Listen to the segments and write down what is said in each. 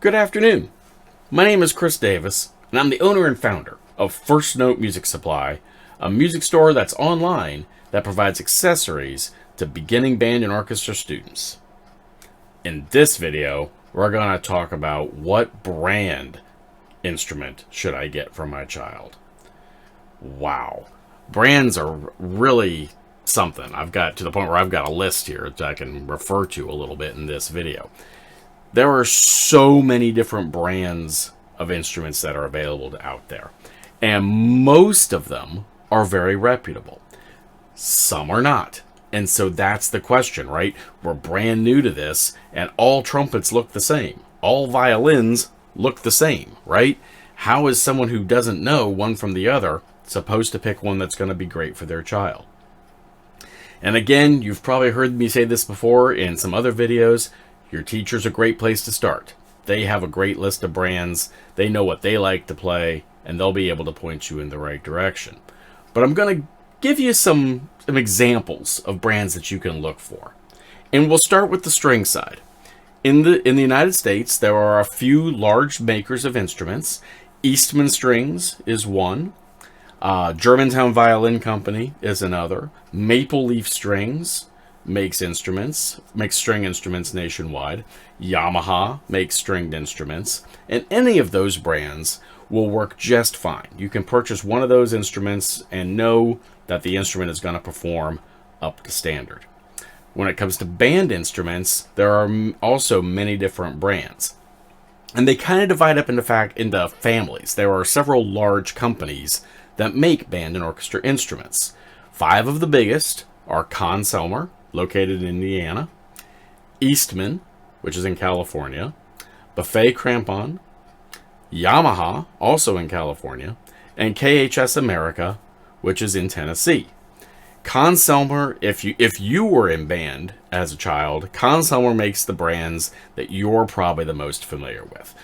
Good afternoon. My name is Chris Davis, and I'm the owner and founder of First Note Music Supply, a music store that's online that provides accessories to beginning band and orchestra students. In this video, we're going to talk about what brand instrument should I get for my child. Wow. Brands are really something. I've got to the point where I've got a list here that I can refer to a little bit in this video. There are so many different brands of instruments that are available out there, and most of them are very reputable. Some are not. And so that's the question, right? We're brand new to this, and all trumpets look the same. All violins look the same, right? How is someone who doesn't know one from the other supposed to pick one that's going to be great for their child? And again, you've probably heard me say this before in some other videos. Your teacher's a great place to start. They have a great list of brands. They know what they like to play, and they'll be able to point you in the right direction. But I'm going to give you some examples of brands that you can look for. And we'll start with the string side. In the United States, there are a few large makers of instruments. Eastman Strings is one. Germantown Violin Company is another. Maple Leaf Strings makes string instruments nationwide. Yamaha makes stringed instruments, and any of those brands will work just fine. You can purchase one of those instruments and know that the instrument is going to perform up to standard. When it comes to band instruments, there are also many different brands, and they kind of divide up into families. There are several large companies that make band and orchestra instruments. 5 of the biggest are Conn, located in Indiana, Eastman, which is in California, Buffet Crampon, Yamaha, also in California, and KHS America, which is in Tennessee. Conn, if you were in band as a child, Conn makes the brands that you're probably the most familiar with.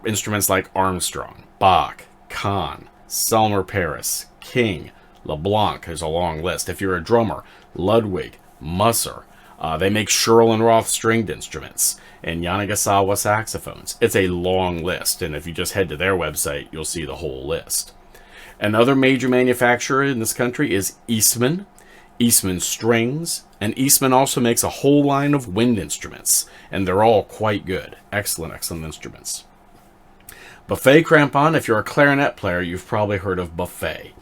Instruments like Armstrong, Bach, Conn, Selmer Paris, King, LeBlanc. There's a long list. If you're a drummer, Ludwig, Musser. They make Sherlin Roth stringed instruments and Yanagisawa saxophones. It's a long list, and if you just head to their website, you'll see the whole list. Another major manufacturer in this country is Eastman Strings, and Eastman also makes a whole line of wind instruments, and they're all quite good. Excellent instruments. Buffet Crampon, if you're a clarinet player, you've probably heard of Buffet.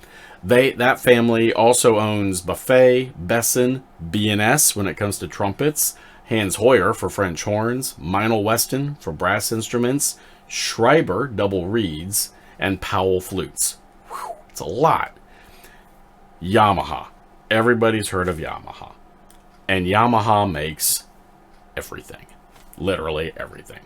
That family also owns Buffet, Besson, B&S when it comes to trumpets, Hans Hoyer for French horns, Meinl Weston for brass instruments, Schreiber double reeds, and Powell flutes. Whew, it's a lot. Yamaha. Everybody's heard of Yamaha. And Yamaha makes everything. Literally everything.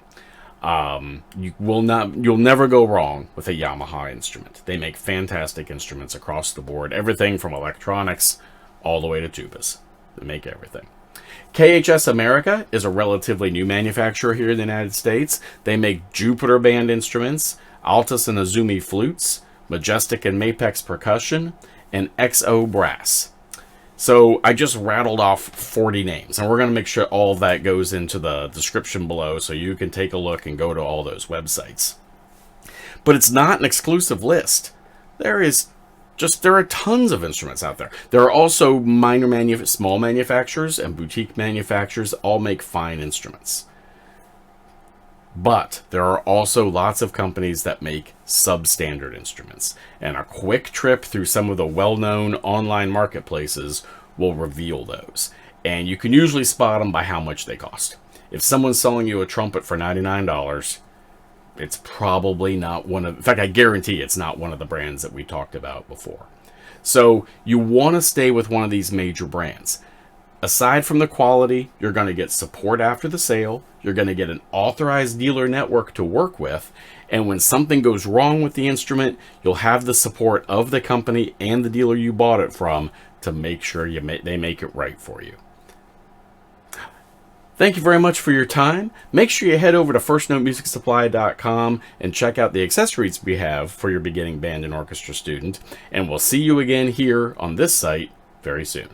You'll never go wrong with a Yamaha instrument. They make fantastic instruments across the board. Everything from electronics all the way to tubas. They make everything. KHS America is a relatively new manufacturer here in the United States. They make Jupiter band instruments, Altus and Azumi flutes, Majestic and Mapex percussion, and XO brass. So I just rattled off 40 names, and we're going to make sure all of that goes into the description below so you can take a look and go to all those websites. But it's not an exclusive list. There are tons of instruments out there. There are also small manufacturers and boutique manufacturers all make fine instruments. But there are also lots of companies that make substandard instruments, and a quick trip through some of the well-known online marketplaces will reveal those. And you can usually spot them by how much they cost. If someone's selling you a trumpet for $99, it's probably not in fact, I guarantee it's not one of the brands that we talked about before. So you want to stay with one of these major brands. Aside from the quality, you're going to get support after the sale, you're going to get an authorized dealer network to work with, and when something goes wrong with the instrument, you'll have the support of the company and the dealer you bought it from to make sure they make it right for you. Thank you very much for your time. Make sure you head over to firstnotemusicsupply.com and check out the accessories we have for your beginning band and orchestra student, and we'll see you again here on this site very soon.